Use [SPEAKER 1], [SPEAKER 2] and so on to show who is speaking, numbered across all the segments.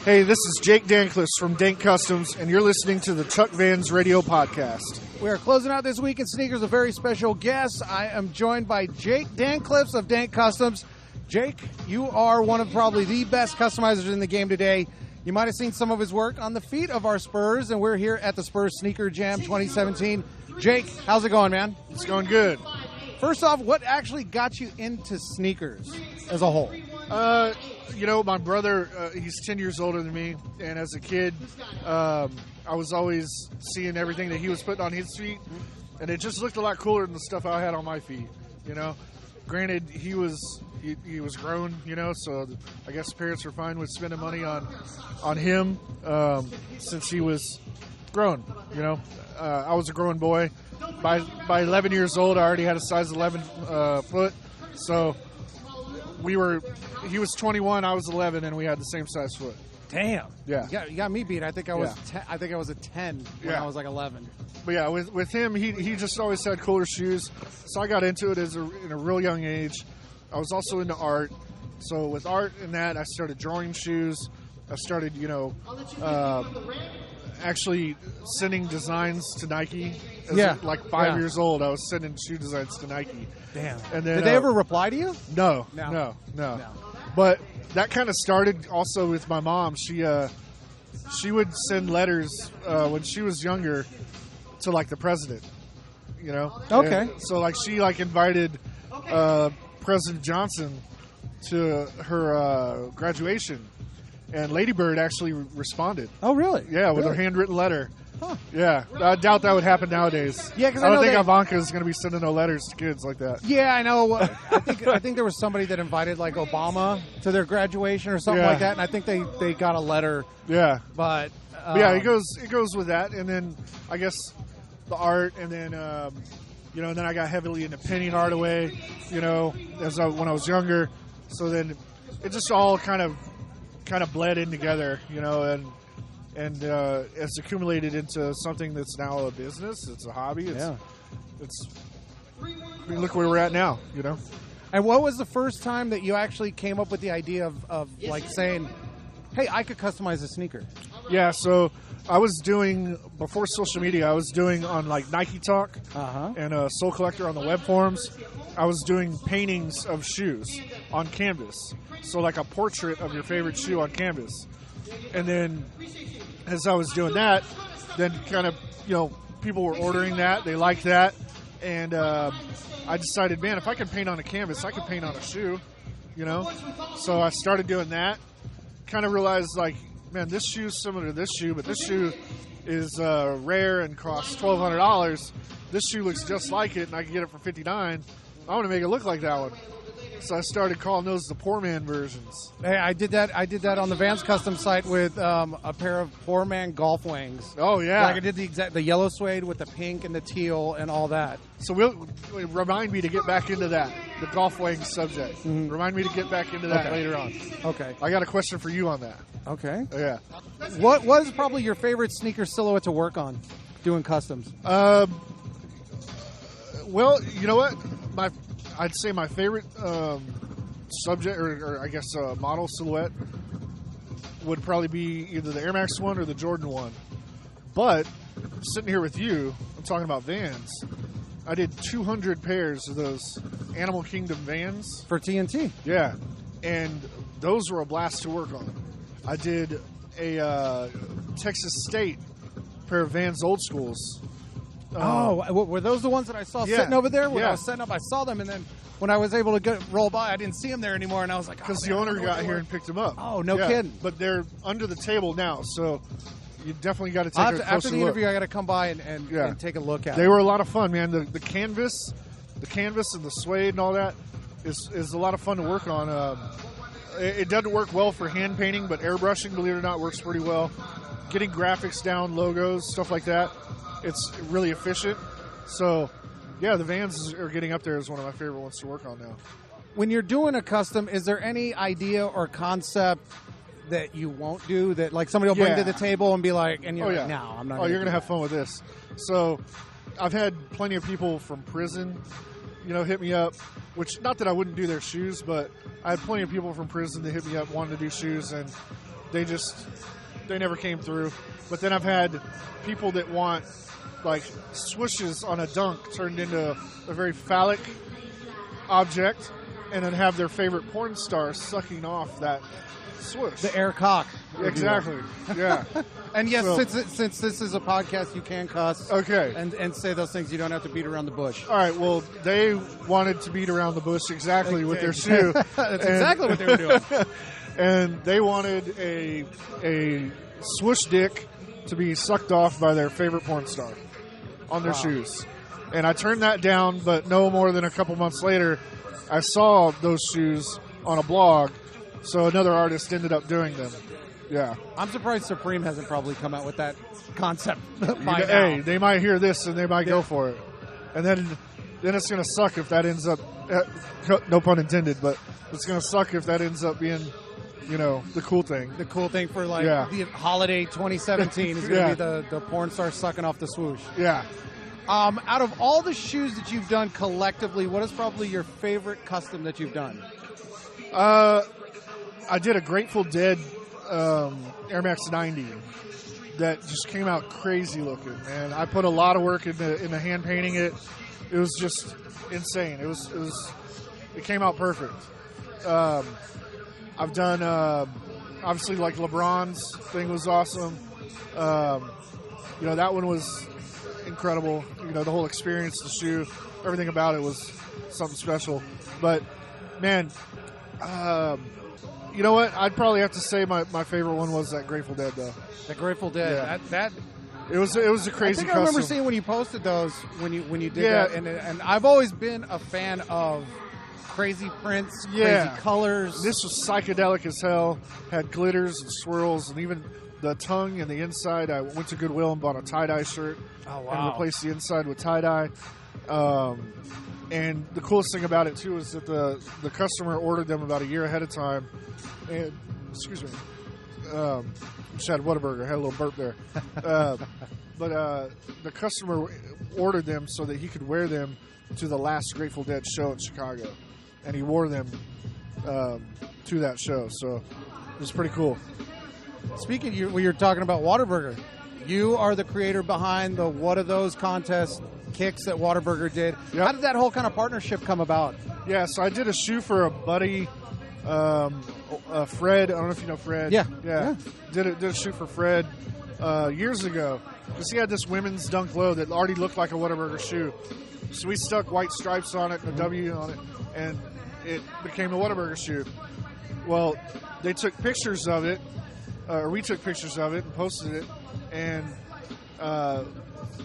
[SPEAKER 1] Hey, this is Jake Danklefs from Dank Customs, and you're listening to the Chuck Vans Radio Podcast.
[SPEAKER 2] We are closing out this week in sneakers, a very special guest. I am joined by Jake Danklefs of Dank Customs. Jake, you are one of probably the best customizers in the game today. You might have seen some of his work on the feet of our Spurs, and we're here at the Spurs Sneaker Jam 2017. Jake, how's it going, man?
[SPEAKER 1] It's going good.
[SPEAKER 2] First off, what actually got you into sneakers as a whole?
[SPEAKER 1] My brother, he's 10 years older than me, and as a kid, I was always seeing everything that he was putting on his feet, and it just looked a lot cooler than the stuff I had on my feet, you know? Granted, he was grown, so I guess parents were fine with spending money on him since he was grown, I was a grown boy. By 11 years old, I already had a size 11 foot, so he was 21, I was 11, and we had the same size foot.
[SPEAKER 2] Damn.
[SPEAKER 1] Yeah.
[SPEAKER 2] You got me beat. I think I was I think I was a 10 when I was like 11.
[SPEAKER 1] But yeah, with him, he just always had cooler shoes, so I got into it in a real young age. I was also into art, so with art and that, I started drawing shoes. I started, actually sending designs to Nike. Like 5 years old, I was sending shoe designs to Nike.
[SPEAKER 2] Damn.
[SPEAKER 1] And then,
[SPEAKER 2] did they ever reply to you?
[SPEAKER 1] No. But that kind of started also with my mom. She would send letters when she was younger to like the president,
[SPEAKER 2] Okay.
[SPEAKER 1] And so she invited President Johnson to her graduation, and Lady Bird actually responded.
[SPEAKER 2] Oh, really?
[SPEAKER 1] Yeah, with her handwritten letter.
[SPEAKER 2] Huh.
[SPEAKER 1] Yeah, I doubt that would happen nowadays.
[SPEAKER 2] Yeah, because
[SPEAKER 1] I don't think Ivanka is going to be sending no letters to kids like that.
[SPEAKER 2] Yeah, I know. I think there was somebody that invited like Obama to their graduation or something like that, and I think they got a letter.
[SPEAKER 1] Yeah,
[SPEAKER 2] but
[SPEAKER 1] yeah, it goes with that, and then I guess the art, and then and then I got heavily into painting art away, when I was younger. So then it just all kind of bled in together, and it's accumulated into something that's now a business. It's a hobby. Look where we're at now,
[SPEAKER 2] And what was the first time that you actually came up with the idea of saying, hey, I could customize a sneaker?
[SPEAKER 1] Yeah, so I was doing, before social media, I was doing on Nike Talk and Soul Collector on the web forums. I was doing paintings of shoes on canvas. So a portrait of your favorite shoe on canvas. And then as I was doing that, then people were ordering that. They liked that. And I decided, man, if I can paint on a canvas, I can paint on a shoe, So I started doing that. Kind of realized, man, this shoe's similar to this shoe, but this shoe is rare and costs $1,200. This shoe looks just like it, and I can get it for $59. I want to make it look like that one. So I started calling those the poor man versions.
[SPEAKER 2] Hey, I did that on the Vans Custom site with a pair of poor man golf wings.
[SPEAKER 1] Oh yeah,
[SPEAKER 2] I did the yellow suede with the pink and the teal and all that.
[SPEAKER 1] So remind me to get back into that, the golf wings subject. Mm-hmm. Remind me to get back into that later on.
[SPEAKER 2] Okay.
[SPEAKER 1] I got a question for you on that.
[SPEAKER 2] Okay.
[SPEAKER 1] Yeah.
[SPEAKER 2] What was probably your favorite sneaker silhouette to work on, doing customs?
[SPEAKER 1] Well, you know what? I'd say my favorite subject, or I guess model silhouette, would probably be either the Air Max 1 or the Jordan 1. But sitting here with you, I'm talking about Vans. I did 200 pairs of those Animal Kingdom Vans.
[SPEAKER 2] For TNT?
[SPEAKER 1] Yeah. And those were a blast to work on. I did a Texas State pair of Vans Old Schools.
[SPEAKER 2] Were those the ones that I saw sitting over there? When I was setting up, I saw them, and then when I was able to roll by, I didn't see them there anymore, and I was like,
[SPEAKER 1] because the owner got here and picked them up.
[SPEAKER 2] Oh, no kidding.
[SPEAKER 1] But they're under the table now, so you definitely got to take a closer look.
[SPEAKER 2] After the interview, I got to come by and take a look at
[SPEAKER 1] them. They were a lot of fun, man. The canvas and the suede and all that is a lot of fun to work on. It doesn't work well for hand painting, but airbrushing, believe it or not, works pretty well. Getting graphics down, logos, stuff like that. It's really efficient. So, yeah, the Vans are getting up there as one of my favorite ones to work on now.
[SPEAKER 2] When you're doing a custom, is there any idea or concept that you won't do that somebody will bring to the table and be like, and you're like, no, I'm not.
[SPEAKER 1] Oh, you're going to have fun with this. So I've had plenty of people from prison, hit me up, which not that I wouldn't do their shoes, but I had plenty of people from prison that hit me up wanting to do shoes. And they never came through. But then I've had people that want like swooshes on a dunk turned into a very phallic object, and then have their favorite porn star sucking off that swoosh.
[SPEAKER 2] The air cock.
[SPEAKER 1] Exactly. Yeah.
[SPEAKER 2] And yes, since this is a podcast, you can cuss.
[SPEAKER 1] Okay.
[SPEAKER 2] And say those things. You don't have to beat around the bush.
[SPEAKER 1] All right. Well, they wanted to beat around the bush exactly with their shoe.
[SPEAKER 2] That's exactly what they were doing.
[SPEAKER 1] And they wanted a swoosh dick to be sucked off by their favorite porn star on their shoes. And I turned that down, but no more than a couple months later, I saw those shoes on a blog, so another artist ended up doing them. Yeah.
[SPEAKER 2] I'm surprised Supreme hasn't probably come out with that concept by now.
[SPEAKER 1] Hey, they might hear this and they might go for it. And then it's going to suck if that ends up, no pun intended, but it's going to suck if that ends up being, the cool thing.
[SPEAKER 2] The cool thing for the holiday 2017 is going to be the porn star sucking off the swoosh.
[SPEAKER 1] Yeah.
[SPEAKER 2] Out of all the shoes that you've done collectively, what is probably your favorite custom that you've done?
[SPEAKER 1] I did a Grateful Dead Air Max 90 that just came out crazy looking, and I put a lot of work into hand painting it. It was just insane. It came out perfect. I've done obviously like LeBron's thing was awesome. That one was incredible. The whole experience, the shoe, everything about it was something special. But man, you know what? I'd probably have to say my favorite one was that Grateful Dead though.
[SPEAKER 2] The Grateful Dead.
[SPEAKER 1] Yeah. It was a crazy.
[SPEAKER 2] I think I remember seeing when you posted those when you did that, and I've always been a fan of crazy prints, crazy colors.
[SPEAKER 1] This was psychedelic as hell. Had glitters and swirls, and even the tongue and the inside. I went to Goodwill and bought a tie-dye shirt and replaced the inside with tie-dye. And the coolest thing about it too is that the customer ordered them about a year ahead of time. And excuse me, just had Whataburger. Had a little burp there. But the customer ordered them so that he could wear them to the last Grateful Dead show in Chicago, and he wore them to that show. So it was pretty cool.
[SPEAKER 2] Speaking, you're talking about Whataburger. You are the creator behind the What Are Those contest kicks that Whataburger did. Yep. How did that whole kind of partnership come about?
[SPEAKER 1] Yeah, so I did a shoe for a buddy, Fred. I don't know if you know Fred.
[SPEAKER 2] Yeah.
[SPEAKER 1] Did a shoe for Fred years ago because he had this women's Dunk Low that already looked like a Whataburger shoe. So we stuck white stripes on it and a W on it, and it became a Whataburger shoe. Well, they took pictures of it, or we took pictures of it and posted it, and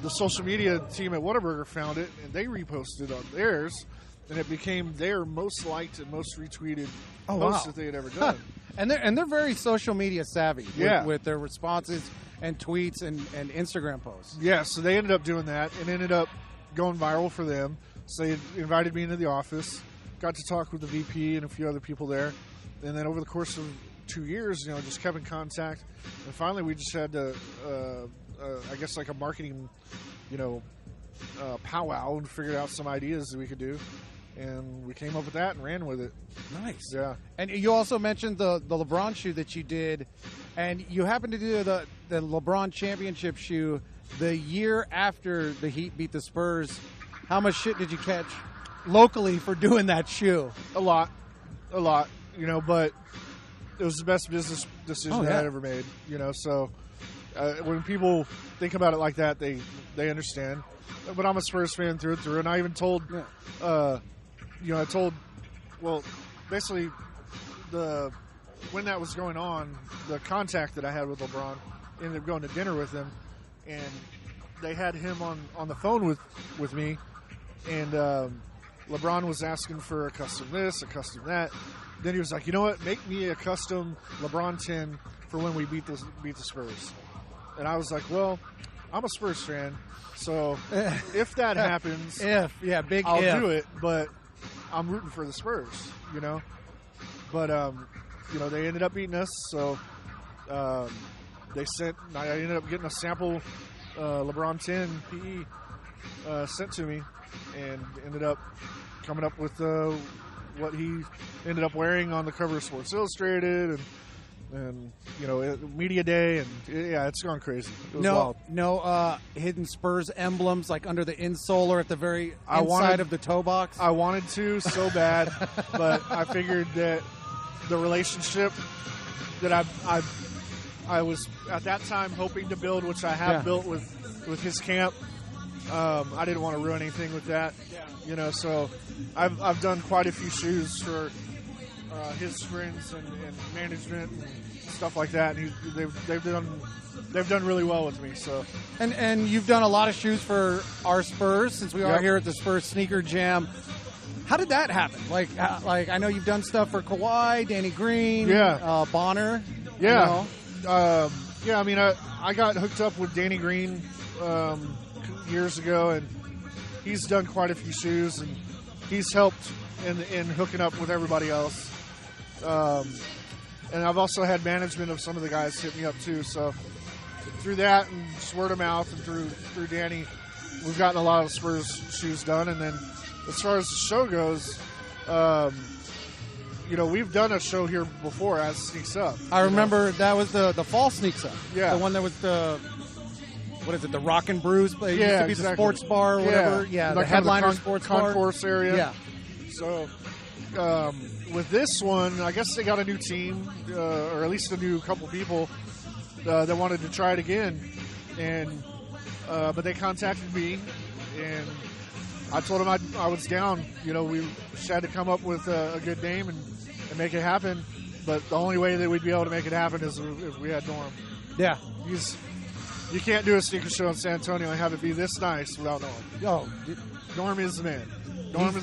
[SPEAKER 1] the social media team at Whataburger found it, and they reposted on theirs, and it became their most liked and most retweeted post that they had ever done.
[SPEAKER 2] And they're very social media savvy with their responses and tweets and Instagram posts.
[SPEAKER 1] Yeah, so they ended up doing that and ended up going viral for them. So they invited me into the office, got to talk with the VP and a few other people there, and then over the course of 2 years, just kept in contact, and finally we just had to, I guess like a marketing, powwow and figured out some ideas that we could do, and we came up with that and ran with it.
[SPEAKER 2] Nice.
[SPEAKER 1] Yeah.
[SPEAKER 2] And you also mentioned the LeBron shoe that you did, and you happened to do the LeBron championship shoe the year after the Heat beat the Spurs. How much shit did you catch locally for doing that shoe?
[SPEAKER 1] A lot, but it was the best business decision that I ever made, so when people think about it like that, they understand. But I'm a Spurs fan through and through, and I even told, basically when that was going on, the contact that I had with LeBron, ended up going to dinner with him, and they had him on the phone with me, and LeBron was asking for a custom this, a custom that. Then he was like, you know what, make me a custom LeBron 10 for when we beat the Spurs. And I was like, well, I'm a Spurs fan, so if that happens, I'll do it, but I'm rooting for the Spurs, But, they ended up beating us, so I ended up getting a sample LeBron 10 PE sent to me, and ended up coming up with what he ended up wearing on the cover of Sports Illustrated, and and media day, and it's gone crazy. It was wild.
[SPEAKER 2] No hidden Spurs emblems like under the insole or at the very inside of the toe box.
[SPEAKER 1] I wanted to so bad, but I figured that the relationship that I was at that time hoping to build, which I have built with his camp. I didn't want to ruin anything with that, So I've done quite a few shoes for his friends and management and stuff like that, and they've done really well with me. So
[SPEAKER 2] and you've done a lot of shoes for our Spurs since we are here at the Spurs Sneaker Jam. How did that happen? Like I know you've done stuff for Kawhi, Danny Green, Bonner.
[SPEAKER 1] Yeah, I mean I got hooked up with Danny Green years ago, and he's done quite a few shoes, and he's helped in hooking up with everybody else. And I've also had management of some of the guys hit me up too. So through that and just word of mouth and through Danny, we've gotten a lot of Spurs shoes done. And then as far as the show goes, we've done a show here before as Sneaks Up.
[SPEAKER 2] I remember that was the fall Sneaks Up.
[SPEAKER 1] Yeah.
[SPEAKER 2] The one that was the Rock and Brews? It used to be
[SPEAKER 1] exactly.
[SPEAKER 2] the sports bar or whatever. Yeah,
[SPEAKER 1] like
[SPEAKER 2] the headliner sports bar.
[SPEAKER 1] Concourse area.
[SPEAKER 2] Yeah.
[SPEAKER 1] So with this one, I guess they got a new team, or at least a new couple people that wanted to try it again. And but they contacted me, and I told them I was down. We just had to come up with a good name and make it happen. But the only way that we'd be able to make it happen is if we had Norm.
[SPEAKER 2] Yeah.
[SPEAKER 1] You can't do a sneaker show in San Antonio and have it be this nice without Norm.
[SPEAKER 2] Oh,
[SPEAKER 1] Norm is the man.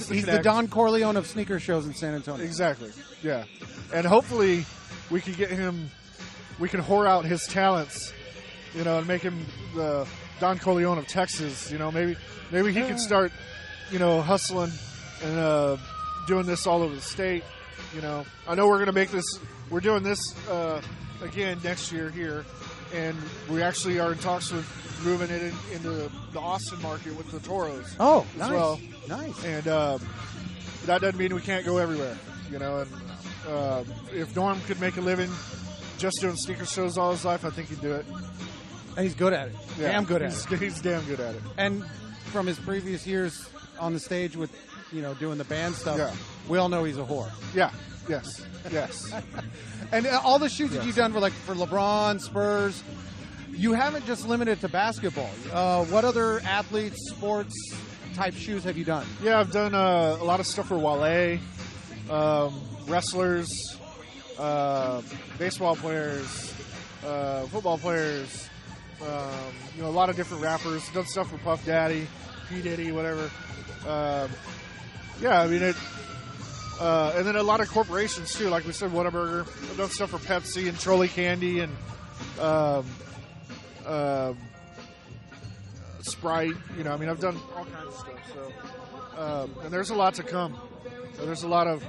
[SPEAKER 2] He's the Don Corleone of sneaker shows in San Antonio.
[SPEAKER 1] Exactly. Yeah. And hopefully we can get him, we can whore out his talents, and make him the Don Corleone of Texas. Maybe he can start, hustling and doing this all over the state. I know we're going to make this, we're doing this again next year here. And we actually are in talks with moving it into the Austin market with the Toros.
[SPEAKER 2] Oh,
[SPEAKER 1] as
[SPEAKER 2] nice.
[SPEAKER 1] Well.
[SPEAKER 2] Nice.
[SPEAKER 1] And that doesn't mean we can't go everywhere, And if Norm could make a living just doing sneaker shows all his life, I think he'd do it.
[SPEAKER 2] And he's good at it.
[SPEAKER 1] Yeah,
[SPEAKER 2] damn good at it.
[SPEAKER 1] He's damn good at it.
[SPEAKER 2] And from his previous years on the stage with, doing the band stuff, we all know he's a whore.
[SPEAKER 1] Yeah. Yes.
[SPEAKER 2] And all the shoes that you've done for LeBron, Spurs, you haven't just limited to basketball. What other athletes, sports type shoes have you done?
[SPEAKER 1] Yeah, I've done a lot of stuff for Wale, wrestlers, baseball players, football players, a lot of different rappers. I've done stuff for Puff Daddy, P. Diddy, whatever. And then a lot of corporations too, like we said, Whataburger. I've done stuff for Pepsi and Trolley Candy and Sprite. I've done all kinds of stuff. So, and there's a lot to come. There's a lot of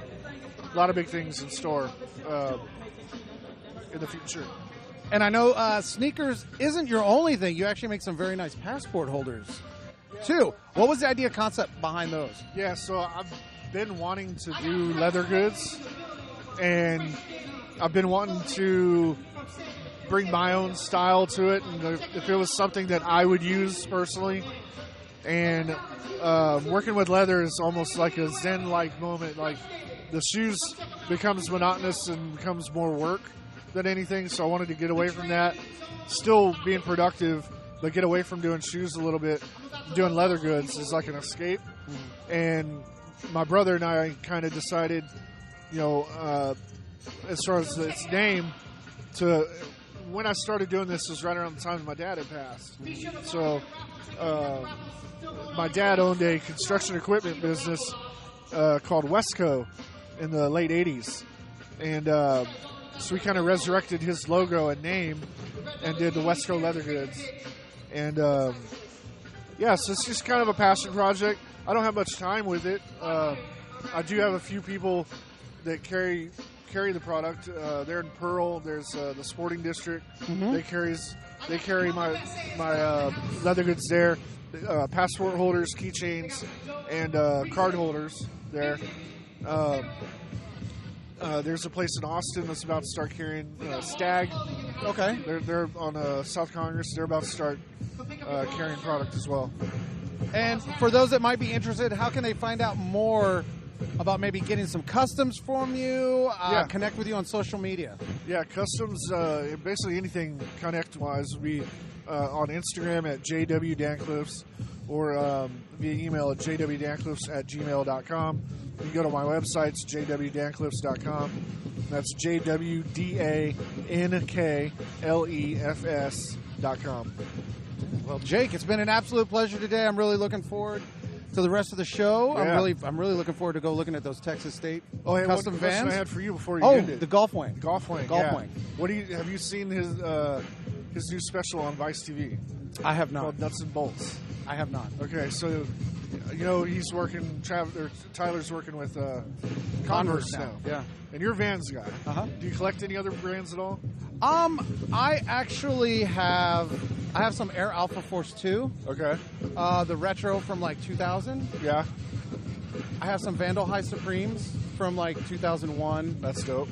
[SPEAKER 1] big things in store in the future.
[SPEAKER 2] And I know sneakers isn't your only thing. You actually make some very nice passport holders too. What was the idea concept behind those?
[SPEAKER 1] Yeah, so I've been wanting to do leather goods, and I've been wanting to bring my own style to it, and if it was something that I would use personally. And working with leather is almost like a zen-like moment. Like the shoes becomes monotonous and becomes more work than anything, so I wanted to get away from that, still being productive, but get away from doing shoes a little bit. Doing leather goods is like an escape. And my brother and I kind of decided, as far as its name, when I started doing this was right around the time my dad had passed. So my dad owned a construction equipment business called Westco in the late 80s. And so we kind of resurrected his logo and name and did the Westco leather goods. And so it's just kind of a passion project. I don't have much time with it. I do have a few people that carry the product. They're in Pearl. There's the Sporting District. Mm-hmm. They carry my leather goods there. Passport holders, keychains, and card holders there. There's a place in Austin that's about to start carrying Stag.
[SPEAKER 2] Okay.
[SPEAKER 1] They're on South Congress. They're about to start carrying product as well.
[SPEAKER 2] And for those that might be interested, how can they find out more about maybe getting some customs from you, connect with you on social media? Yeah,
[SPEAKER 1] customs, basically anything connect-wise would be on Instagram at JWDanklefs or via email at jwdanklefs@gmail.com. You can go to my website, it's jwdanklefs.com. That's JWDANKLEFS.com.
[SPEAKER 2] Well, Jake, it's been an absolute pleasure today. I'm really looking forward to the rest of the show. Yeah. I'm really looking forward to go looking at those Texas State custom
[SPEAKER 1] one
[SPEAKER 2] vans.
[SPEAKER 1] I had for you before you ended.
[SPEAKER 2] The Golf Wing.
[SPEAKER 1] Golf Wing. What have you seen his new special on Vice TV?
[SPEAKER 2] I have not.
[SPEAKER 1] Called Nuts and Bolts.
[SPEAKER 2] I have not.
[SPEAKER 1] Okay, so he's working. Tyler's working with Converse now.
[SPEAKER 2] Yeah.
[SPEAKER 1] And you're a Vans guy.
[SPEAKER 2] Uh-huh.
[SPEAKER 1] Do you collect any other brands at all?
[SPEAKER 2] I actually have some Air Alpha Force 2.
[SPEAKER 1] Okay.
[SPEAKER 2] The retro from like 2000.
[SPEAKER 1] Yeah.
[SPEAKER 2] I have some Vandal High Supremes from like 2001.
[SPEAKER 1] That's dope.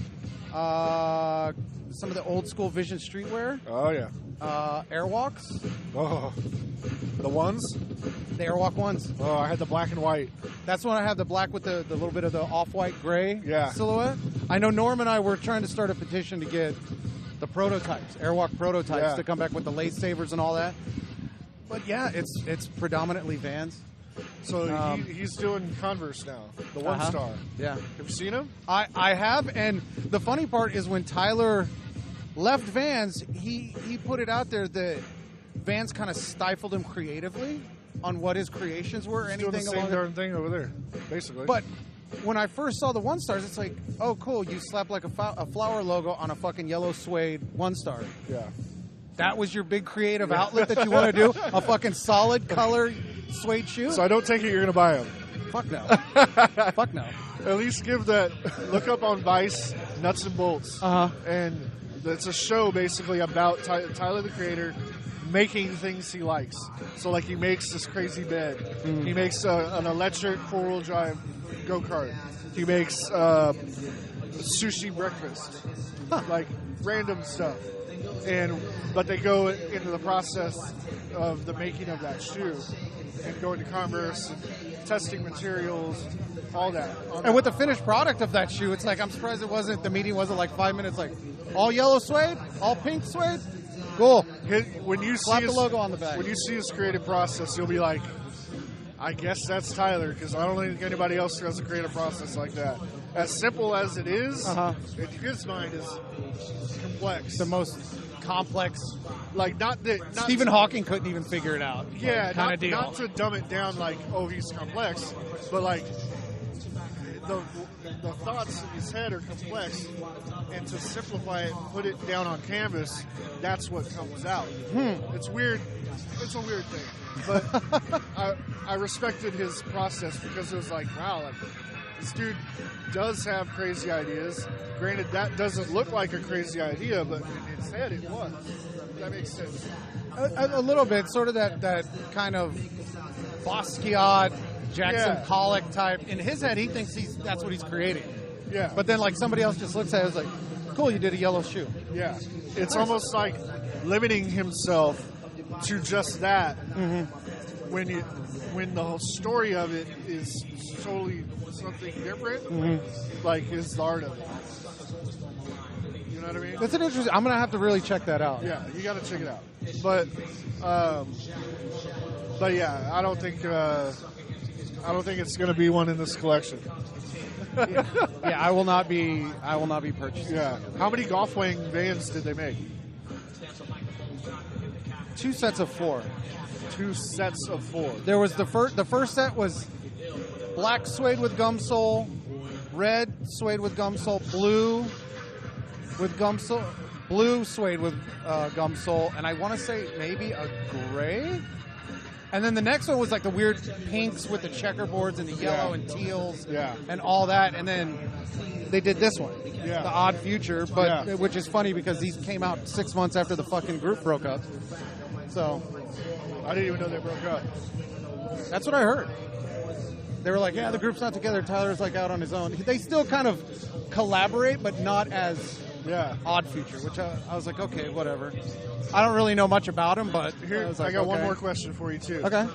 [SPEAKER 2] Some of the old school Vision streetwear.
[SPEAKER 1] Oh yeah.
[SPEAKER 2] Airwalks.
[SPEAKER 1] Oh. The ones?
[SPEAKER 2] The Airwalk ones.
[SPEAKER 1] Oh, I had the black and white.
[SPEAKER 2] That's when I have the black with the little bit of the off-white gray silhouette. I know Norm and I were trying to start a petition to get the prototypes, Airwalk prototypes, to come back with the lace savers and all that. But yeah, it's predominantly Vans.
[SPEAKER 1] So he's doing Converse now, the One Star.
[SPEAKER 2] Yeah.
[SPEAKER 1] Have you seen him?
[SPEAKER 2] I have, and the funny part is when Tyler left Vans, he put it out there that Vans kind of stifled him creatively on what his creations were.
[SPEAKER 1] He's doing the same darn thing over there, basically.
[SPEAKER 2] But when I first saw the One Stars, it's like, oh, cool, you slapped like a flower logo on a fucking yellow suede One Star.
[SPEAKER 1] Yeah.
[SPEAKER 2] That was your big creative outlet that you want to do? A fucking solid color suede shoe?
[SPEAKER 1] So I don't take it you're going to buy them.
[SPEAKER 2] Fuck no. Fuck no.
[SPEAKER 1] At least look up on Vice, Nuts and Bolts. And it's a show basically about Tyler, the Creator, making things he likes. So like he makes this crazy bed. He makes an electric 4-wheel drive go-kart. He makes sushi breakfast. Like random stuff. But they go into the process of the making of that shoe and going to Converse and testing materials, all that.
[SPEAKER 2] And with the finished product of that shoe, it's like, I'm surprised the meeting wasn't like 5 minutes, like, all yellow suede, all pink suede. Cool.
[SPEAKER 1] When you
[SPEAKER 2] slap the logo on the back.
[SPEAKER 1] When you see his creative process, you'll be like, I guess that's Tyler, because I don't think anybody else has a creative process like that. As simple as it is, in his mind is complex.
[SPEAKER 2] The most complex.
[SPEAKER 1] Like not
[SPEAKER 2] Stephen Hawking couldn't even figure it out.
[SPEAKER 1] Yeah,
[SPEAKER 2] kind of deal.
[SPEAKER 1] Not to dumb it down like, oh, he's complex, but like the thoughts in his head are complex, and to simplify it and put it down on canvas, that's what comes out. It's weird. It's a weird thing, but I respected his process because it was like, wow, like this dude does have crazy ideas. Granted, that doesn't look like a crazy idea, but in his head it was. That makes sense.
[SPEAKER 2] A little bit, sort of that kind of Basquiat, Jackson Pollock type. In his head, he thinks that's what he's creating.
[SPEAKER 1] Yeah.
[SPEAKER 2] But then, like, somebody else just looks at it and is like, cool, you did a yellow shoe.
[SPEAKER 1] Yeah. It's almost like limiting himself to just that when the whole story of it is totally something different, like is the art of it. You know what I mean?
[SPEAKER 2] That's an interesting. I'm gonna have to really check that out.
[SPEAKER 1] Yeah, you got to check it out. But yeah, I don't think it's gonna be one in this collection.
[SPEAKER 2] Yeah, I will not be purchasing.
[SPEAKER 1] Yeah. How many Golf Wing Vans did they make?
[SPEAKER 2] 2 sets of 4.
[SPEAKER 1] 2 sets of 4.
[SPEAKER 2] There was the first set was black suede with gum sole, red suede with gum sole, blue suede with gum sole, and I want to say maybe a gray. And then the next one was like the weird pinks with the checkerboards and the yellow and teals and all that. And then they did this one, the Odd Future, but which is funny because these came out 6 months after the fucking group broke up. So
[SPEAKER 1] I didn't even know they broke up.
[SPEAKER 2] That's what I heard. they were like, yeah, the group's not together. Tyler's like out on his own. They still kind of collaborate, but not as Odd Future, which I was like, okay, whatever. I don't really know much about him, but
[SPEAKER 1] here,
[SPEAKER 2] I
[SPEAKER 1] got one more question for you too.
[SPEAKER 2] Okay.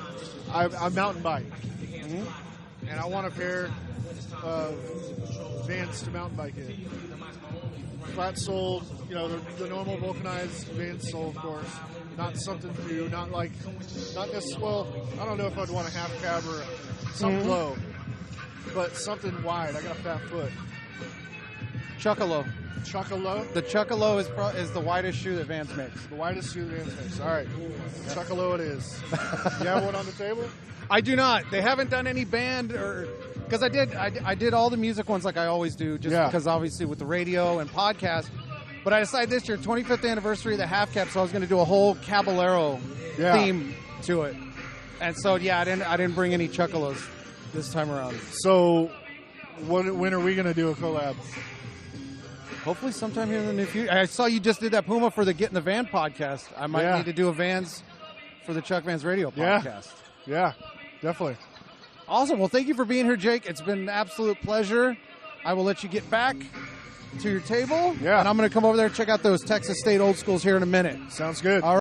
[SPEAKER 1] I mountain bike, and I want a pair of Vans to mountain bike in. Flat soled, the normal vulcanized Vans sole, of course. Not something new, not this. Well, I don't know if I'd want a half cab or something low, but something wide. I got a fat foot.
[SPEAKER 2] Chuckalo.
[SPEAKER 1] Chuckalo?
[SPEAKER 2] The Chuckalo is the widest shoe that Vans makes.
[SPEAKER 1] The widest shoe that Vans makes. All right. Yeah. Chuckalo it is. You have one on the table?
[SPEAKER 2] I do not. They haven't done any band because I did all the music ones like I always do, just because obviously with the radio and podcast. But I decided this year, 25th anniversary of the half cap, so I was going to do a whole Caballero theme to it. And so I didn't bring any Chuckalos this time around.
[SPEAKER 1] So when are we going to do a collab?
[SPEAKER 2] Hopefully sometime here in the near future. I saw you just did that Puma for the Get in the Van podcast. I might need to do a Vans for the Chuck Vans Radio podcast.
[SPEAKER 1] Yeah, definitely.
[SPEAKER 2] Awesome. Well, thank you for being here, Jake. It's been an absolute pleasure. I will let you get back to your table.
[SPEAKER 1] Yeah.
[SPEAKER 2] And I'm going to come over there and check out those Texas State old schools here in a minute.
[SPEAKER 1] Sounds good.
[SPEAKER 2] All right.